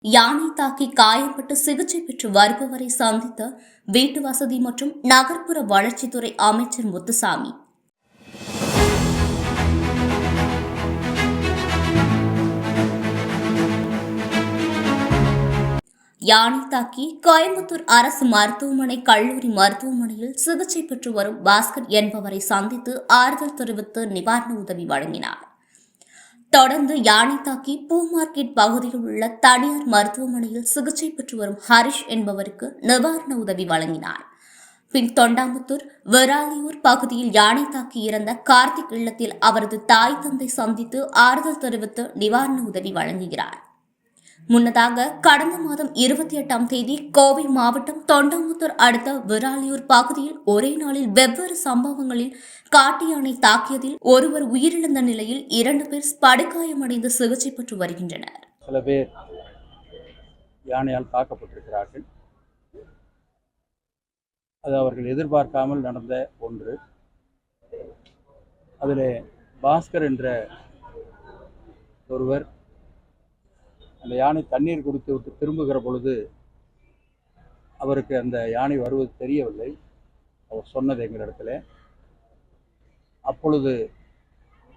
யானை தாக்கி காயப்பட்டு சிகிச்சை பெற்று வருபவரை சந்தித்த வீட்டு வசதி மற்றும் நகர்ப்புற வளர்ச்சித்துறை அமைச்சர் முத்துசாமி. யானை தாக்கி கோயம்புத்தூர் அரசு மருத்துவமனை கல்லூரி மருத்துவமனையில் சிகிச்சை பெற்று வரும் பாஸ்கர் என்பவரை சந்தித்து ஆறுதல் தெரிவித்து நிவாரண உதவி வழங்கினார். தொடர்ந்து யானை தாக்கி பூ மார்க்கெட் பகுதியில் உள்ள தனியார் மருத்துவமனையில் சிகிச்சை பெற்று வரும் ஹரிஷ் என்பவருக்கு நிவாரண உதவி வழங்கினார். பின் தொண்டாமுத்தூர் விராலியூர் பகுதியில் யானை தாக்கி இறந்த கார்த்திக் இல்லத்தில் அவரது தாய் தந்தை சந்தித்து ஆறுதல் தெரிவித்து நிவாரண உதவி வழங்குகிறார். முன்னதாக கடந்த மாதம் 28ஆம் தேதி கோவை மாவட்டம் தொண்டாமுத்தூர் அடுத்த விராலியூர் பகுதியில் ஒரே நாளில் வெவ்வேறு சம்பவங்களில் காட்டு யானை தாக்கியதில் ஒருவர் உயிரிழந்த நிலையில் 2 பேர் படுகாயமடைந்து சிகிச்சை பெற்று வருகின்றனர். சில பேர் யானையால் தாக்கப்பட்டிருக்கிறார்கள். அது அவர்கள் எதிர்பார்க்காமல் நடந்த ஒன்று. அதில் பாஸ்கர் என்ற ஒருவர் அந்த யானை தண்ணீர் குடித்து விட்டு திரும்புகிற பொழுது அவருக்கு அந்த யானை வருவது தெரியவில்லை. அவர் சொன்னது எங்களிடத்துல. அப்பொழுது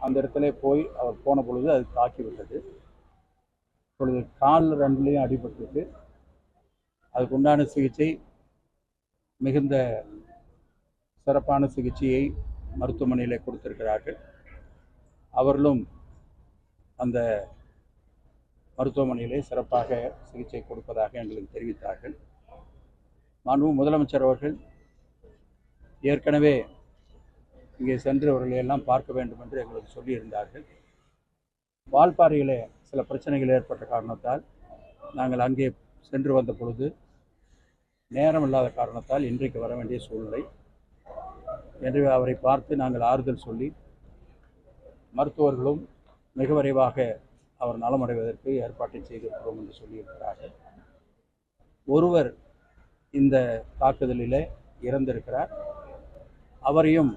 அந்த இடத்துல போய் அவர் போன பொழுது அது தாக்கிவிட்டது. இப்பொழுது கால் 2லையும் அடிபட்டுருக்கு. அதுக்கு உண்டான சிகிச்சை மிகுந்த சிறப்பான சிகிச்சையை மருத்துவமனையில் கொடுத்திருக்கிறார்கள். அவர்களும் அந்த மருத்துவமனையிலே சிறப்பாக சிகிச்சை கொடுப்பதாக எங்களுக்கு தெரிவித்தார்கள். மாண்புமிகு முதலமைச்சர் அவர்கள் ஏற்கனவே இங்கே சென்று அவர்களை எல்லாம் பார்க்க வேண்டும் என்று எங்களுக்கு சொல்லியிருந்தார்கள். வால்பாறையிலே சில பிரச்சனைகள் ஏற்பட்ட காரணத்தால் நாங்கள் அங்கே சென்று வந்த பொழுது நேரம் இல்லாத காரணத்தால் இன்றைக்கு வர வேண்டிய சூழ்நிலை. எனவே அவரை பார்த்து நாங்கள் ஆறுதல் சொல்லி மருத்துவர்களும் மிக விரைவாக அவர் நலமடைவதற்கு ஏற்பாட்டை செய்திருக்கிறோம் என்று சொல்லியிருக்கிறார்கள். ஒருவர் இந்த தாக்குதலில் இறந்திருக்கிறார். அவரையும்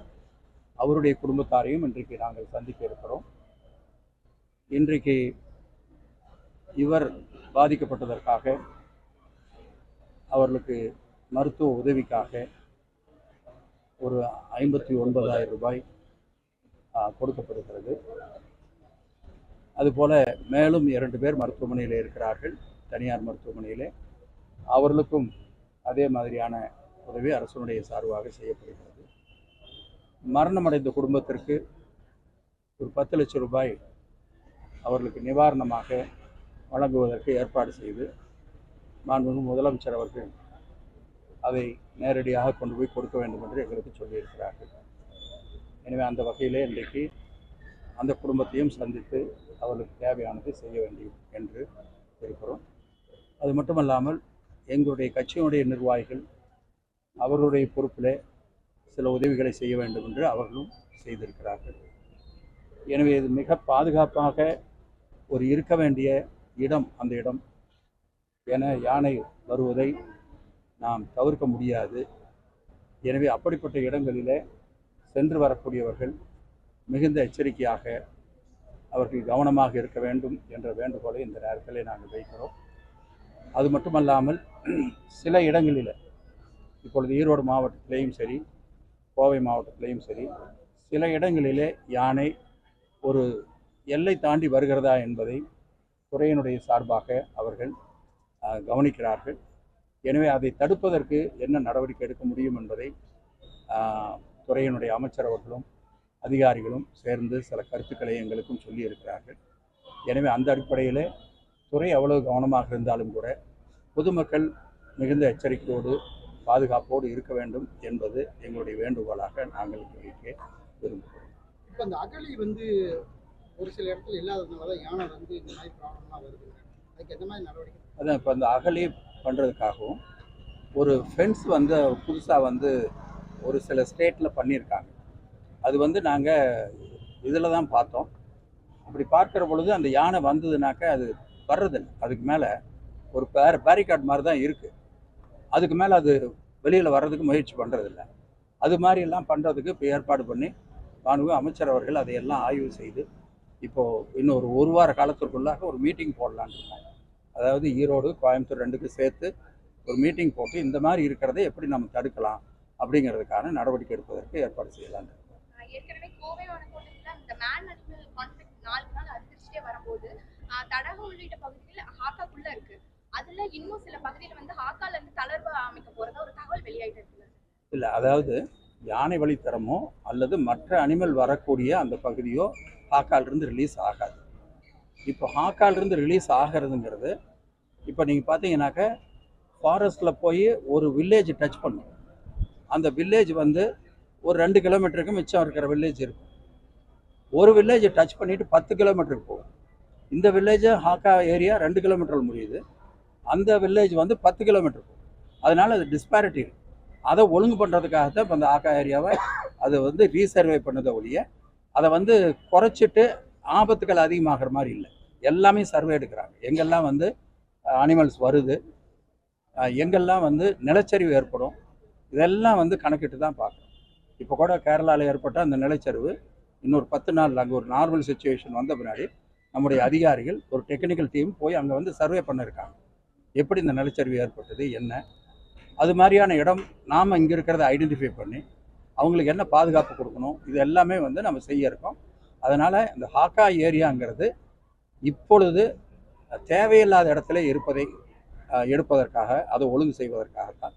அவருடைய குடும்பத்தாரையும் இன்றைக்கு நாங்கள் சந்திக்க இருக்கிறோம். இன்றைக்கு இவர் பாதிக்கப்பட்டதற்காக அவர்களுக்கு மருத்துவ உதவிக்காக ஒரு 59,000 ரூபாய் கொடுக்கப்படுகிறது. அதுபோல் மேலும் 2 பேர் மருத்துவமனையில் இருக்கிறார்கள், தனியார் மருத்துவமனையில். அவர்களுக்கும் அதே மாதிரியான உதவி அரசுடைய சார்பாக செய்யப்படுகிறது. மரணமடைந்த குடும்பத்திற்கு ஒரு 10 லட்சம் ரூபாய் அவர்களுக்கு நிவாரணமாக வழங்குவதற்கு ஏற்பாடு செய்து மாண்புமிகு முதலமைச்சர் அவர்கள் அதை நேரடியாக கொண்டு போய் கொடுக்க வேண்டும் என்று எங்களுக்கு சொல்லியிருக்கிறார்கள். எனவே அந்த வகையிலே இன்றைக்கு அந்த குடும்பத்தையும் சந்தித்து அவர்களுக்கு தேவையானதை செய்ய வேண்டும் என்று இருக்கிறோம். அது மட்டுமல்லாமல் எங்களுடைய கட்சியினுடைய நிர்வாகிகள் அவர்களுடைய பொறுப்பில் சில உதவிகளை செய்ய வேண்டும் என்று அவர்களும் செய்திருக்கிறார்கள். எனவே இது மிக பாதுகாப்பாக ஒரு இருக்க வேண்டிய இடம் அந்த இடம் என யானை வருவதை நாம் தவிர்க்க முடியாது. எனவே அப்படிப்பட்ட இடங்களில் சென்று வரக்கூடியவர்கள் மிகுந்த எச்சரிக்கையாக அவர்கள் கவனமாக இருக்க வேண்டும் என்ற வேண்டுகோளை இந்த நேரத்தில் நாங்கள் வைக்கிறோம். அது மட்டுமல்லாமல் சில இடங்களில் இப்பொழுது ஈரோடு மாவட்டத்திலேயும் சரி, கோவை மாவட்டத்திலேயும் சரி, சில இடங்களிலே யானை ஒரு எல்லை தாண்டி வருகிறதா என்பதை துறையினுடைய சார்பாக அவர்கள் கவனிக்கிறார்கள். எனவே அதை தடுப்பதற்கு என்ன நடவடிக்கை எடுக்க முடியும் என்பதை துறையினுடைய அமைச்சர் அவர்களும் அதிகாரிகளும் சேர்ந்து சில கருத்துக்களை எங்களுக்கும் சொல்லி இருக்கிறார்கள். எனவே அந்த அடிப்படையில் துறை அவ்வளவு கவனமாக இருந்தாலும் கூட பொதுமக்கள் மிகுந்த எச்சரிக்கையோடு பாதுகாப்போடு இருக்க வேண்டும் என்பது எங்களுடைய வேண்டுகோளாக நாங்கள் வைக்க விரும்புகிறோம். இப்போ அந்த அகழி ஒரு சில இடத்துல இல்லாததுனால யானை இந்த மாதிரி ப்ராப்ளம்லாம் வருது. அதுக்கு எந்த மாதிரி நடவடிக்கை? அதான் இப்போ அந்த அகழி பண்ணுறதுக்காகவும் ஒரு ஃபென்ஸ் புதுசாக ஒரு சில ஸ்டேட்டில் பண்ணியிருக்காங்க. அது நாங்கள் இதில் தான் பார்த்தோம். அப்படி பார்க்குற பொழுது அந்த யானை வந்ததுனாக்க அது வர்றதில்லை. அதுக்கு மேலே ஒரு பேரிகார்ட் மாதிரி தான் இருக்குது. அதுக்கு மேலே அது வெளியில் வர்றதுக்கு முயற்சி பண்ணுறதில்ல. அது மாதிரிலாம் பண்ணுறதுக்கு இப்போ ஏற்பாடு பண்ணி மாண்புமிகு அமைச்சர் அவர்கள் அதையெல்லாம் ஆய்வு செய்து இப்போது இன்னும் ஒரு வார காலத்திற்குள்ளாக ஒரு மீட்டிங் போடலான்னு இருக்கோம். அதாவது ஈரோடு கோயம்புத்தூர் ரெண்டுக்கும் சேர்த்து ஒரு மீட்டிங் போட்டு இந்த மாதிரி இருக்கிறத எப்படி நம்ம தடுக்கலாம் அப்படிங்கிறதுக்கான நடவடிக்கை எடுப்பதற்கு ஏற்பாடு செய்யலாம். ஏற்கனவே கோவை மாவட்டத்தில் இந்த மேன் அனிமல் கான்ஃபிளிக்ட் 4 நாள் அதிகரிச்சுட்டே வரும்போது தடகம் உள்ளிட்ட பகுதியில் ஹாக்காக்குள்ள இருக்கு. அதுல இன்னும் சில பகுதியில் வந்து ஹாக்கால இருந்து தளர்வு அமைக்க போறதா ஒரு தகவல் வெளியாயிட்டு இருக்குல்ல? இல்லை, அதாவது யானை வழித்தரமோ அல்லது மற்ற அனிமல் வரக்கூடிய அந்த பகுதியோ ஹாக்காலிருந்து ரிலீஸ் ஆகாது. இப்போ ஹாக்காலிருந்து ரிலீஸ் ஆகிறதுங்கிறது இப்போ நீங்கள் பார்த்தீங்கன்னாக்க ஃபாரஸ்ட்டில் போய் ஒரு வில்லேஜ் டச் பண்ணும். அந்த வில்லேஜ் வந்து ஒரு 2 கிலோமீட்டருக்கு மிச்சம் இருக்கிற வில்லேஜ் இருக்கும். ஒரு வில்லேஜை டச் பண்ணிவிட்டு 10 கிலோமீட்டருக்கு போகும். இந்த வில்லேஜை ஹாக்கா ஏரியா 2 கிலோமீட்டர் முடியுது, அந்த வில்லேஜ் வந்து 10 கிலோமீட்டர் போகும். அதனால் அது டிஸ்பாரிட்டி இருக்குது. அதை ஒழுங்கு பண்ணுறதுக்காகத்தான் இப்போ அந்த ஆக்கா ஏரியாவை அது வந்து ரீசர்வே பண்ணதை ஒழிய அதை வந்து குறைச்சிட்டு ஆபத்துக்கள் அதிகமாகிற மாதிரி இல்லை. எல்லாமே சர்வே எடுக்கிறாங்க. எங்கெல்லாம் வந்து அனிமல்ஸ் வருது, எங்கெல்லாம் வந்து நிலச்சரிவு ஏற்படும், இதெல்லாம் வந்து கணக்கிட்டு தான் பார்க்கணும். இப்போ கூட கேரளாவில் ஏற்பட்ட அந்த நிலச்சரிவு இன்னொரு 10 நாள் அங்கே ஒரு நார்மல் சுச்சுவேஷன் வந்த பின்னாடி நம்முடைய அதிகாரிகள் ஒரு டெக்னிக்கல் டீம் போய் அங்கே வந்து சர்வே பண்ணியிருக்காங்க. எப்படி இந்த நிலச்சரிவு ஏற்பட்டது, என்ன அது மாதிரியான இடம் நாம் இங்கே இருக்கிறத ஐடென்டிஃபை பண்ணி அவங்களுக்கு என்ன பாதுகாப்பு கொடுக்கணும், இது எல்லாமே வந்து நம்ம செய்ய இருக்கோம். அதனால் இந்த ஹாக்கா ஏரியாங்கிறது இப்பொழுது தேவையில்லாத இடத்துல இருப்பதை எடுப்பதற்காக, அதை ஒழுங்கு செய்வதற்காகத்தான்.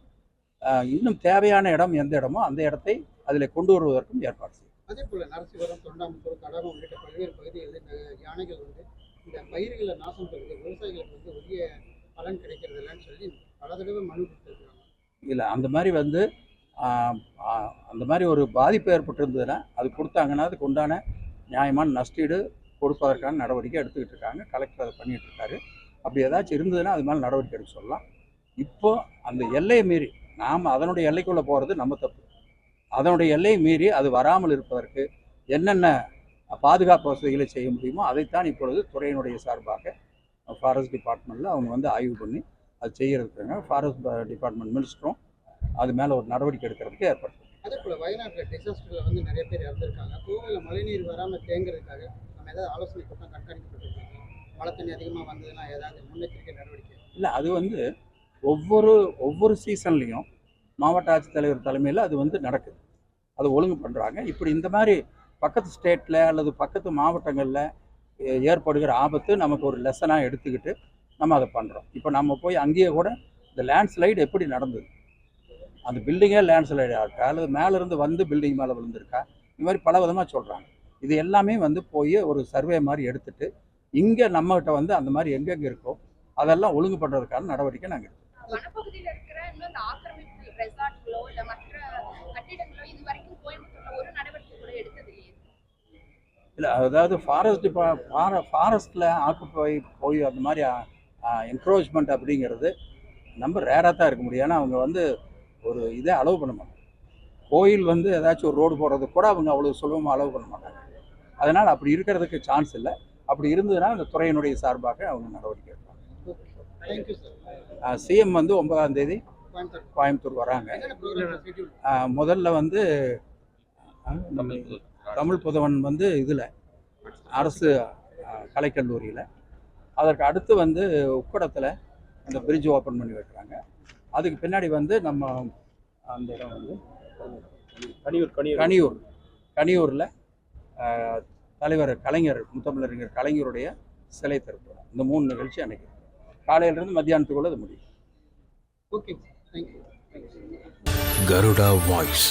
இன்னும் தேவையான இடம் எந்த இடமோ அந்த இடத்தை அதில் கொண்டு வருவதற்கும் ஏற்பாடு செய்யும். அதே போல நரசிவரம், தொண்டாமுத்தூர், தடகம் உள்ளிட்ட பல்வேறு பகுதிகளில் இந்த யானைகள் வந்து இந்த பயிர்களை நாசம் பண்ணுறது, விவசாயிகளுக்கு வந்து உரிய பலன் கிடைக்கிறது இல்லைன்னு சொல்லி பல தடவை மனு கொடுத்துருக்காங்க. இல்லை, அந்த மாதிரி வந்து அந்த மாதிரி ஒரு பாதிப்பு ஏற்பட்டிருந்ததுன்னா அது கொடுத்தாங்கன்னா அதுக்கு உண்டான நியாயமான நஷ்டீடு கொடுப்பதற்கான நடவடிக்கை எடுத்துக்கிட்டு இருக்காங்க. கலெக்டர் அதை பண்ணிகிட்டு இருக்காரு. அப்படி ஏதாச்சும் இருந்ததுன்னா அது மேலே நடவடிக்கை எடுக்க சொல்லலாம். இப்போது அந்த எல்லையை மீறி நாம் அதனுடைய எல்லைக்குள்ளே போகிறது நம்ம தப்பு. அதனுடைய எல்லையை மீறி அது வராமல் இருப்பதற்கு என்னென்ன பாதுகாப்பு வசதிகளை செய்ய முடியுமோ அதைத்தான் இப்பொழுது துறையினுடைய சார்பாக ஃபாரஸ்ட் டிபார்ட்மெண்ட்டில் அவங்க வந்து ஆய்வு பண்ணி அது செய்கிறதுக்காங்க. ஃபாரஸ்ட் டிபார்ட்மெண்ட் மினிஸ்டரும் அது மேலே ஒரு நடவடிக்கை எடுக்கிறதுக்கு ஏற்பாடு. அதே போல் வயநாட்டில் டிசாஸ்டரில் வந்து நிறைய பேர் இறந்துருக்காங்க. கோவையில் மழைநீர் வராமல் தேங்குறதுக்காக நம்ம ஏதாவது ஆலோசனை கூட்டம் கண்காணிக்கப்பட்டிருக்காங்க. மழை தண்ணி அதிகமாக வந்ததுன்னா ஏதாவது முன்னெச்சரிக்கை நடவடிக்கை? இல்லை, அது வந்து ஒவ்வொரு சீசன்லேயும் மாவட்ட ஆட்சித்தலைவர் தலைமையில் அது வந்து நடக்குது. அது ஒழுங்கு பண்ணுறாங்க. இப்படி இந்த மாதிரி பக்கத்து ஸ்டேட்டில் அல்லது பக்கத்து மாவட்டங்களில் ஏற்படுகிற ஆபத்து நமக்கு ஒரு லெசனாக எடுத்துக்கிட்டு நம்ம அதை பண்ணுறோம். இப்போ நம்ம போய் அங்கேயே கூட இந்த லேண்ட்ஸ்லைடு எப்படி நடந்தது, அந்த பில்டிங்கே லேண்ட்ஸ்லைடு ஆகா அல்லது மேலேருந்து வந்து பில்டிங் மேலே விழுந்திருக்கா, இந்த மாதிரி பல விதமாக சொல்கிறாங்க. இது எல்லாமே வந்து போய் ஒரு சர்வே மாதிரி எடுத்துகிட்டு இங்கே நம்மகிட்ட வந்து அந்த மாதிரி எங்கெங்கே இருக்கோ அதெல்லாம் ஒழுங்கு பண்ணுறதுக்கான நடவடிக்கை நாங்கள் எடுத்துக்கோம். வனப்பகுதியில் இருக்கிற இன்னும் ஆக்கிரமிப்பு ரெசார்ட்களோ இல்லை மற்ற கட்டிடங்களோ இது வரைக்கும் கோயம்புத்தூர்ல ஒரு நடவடிக்கை கூட எடுத்தது இல்லையே? இல்லை, அதாவது ஃபாரஸ்ட்டில் போய் அந்த மாதிரி என்க்ரோச்மெண்ட் அப்படிங்கிறது நம்ம ரேராக தான் இருக்க முடியும். ஏன்னா அவங்க வந்து ஒரு இதை அலோவ் பண்ண மாட்டாங்க. கோயில் வந்து ஏதாச்சும் ஒரு ரோடு போடுறது கூட அவங்க அவ்வளோ சுலபமாக அலோவ் பண்ண மாட்டாங்க. அதனால் அப்படி இருக்கிறதுக்கு சான்ஸ் இல்லை. அப்படி இருந்ததுன்னா அந்த துறையினுடைய சார்பாக அவங்க நடவடிக்கை எடுப்பாங்க. சிஎம் வந்து 9ஆம் தேதி கோயம்புத்தூர் வராங்க. முதல்ல வந்து தமிழ் புதவன் வந்து இதில் அரசு கலைக்கல்லூரியில், அதற்கு அடுத்து வந்து உக்கடத்தில் அந்த பிரிட்ஜ் ஓப்பன் பண்ணி வைக்கிறாங்க. அதுக்கு பின்னாடி வந்து நம்ம அந்த இடம் வந்து கனியூரில் தலைவர் கலைஞர், முத்தமிழறிஞர் கலைஞருடைய சிலை திறப்பு. இந்த 3 நிகழ்ச்சி அன்றைக்கி காலையிலிருந்து மத்தியானத்துக்குள்ளே அது முடியும். Okay, thank you. Garuda Voice.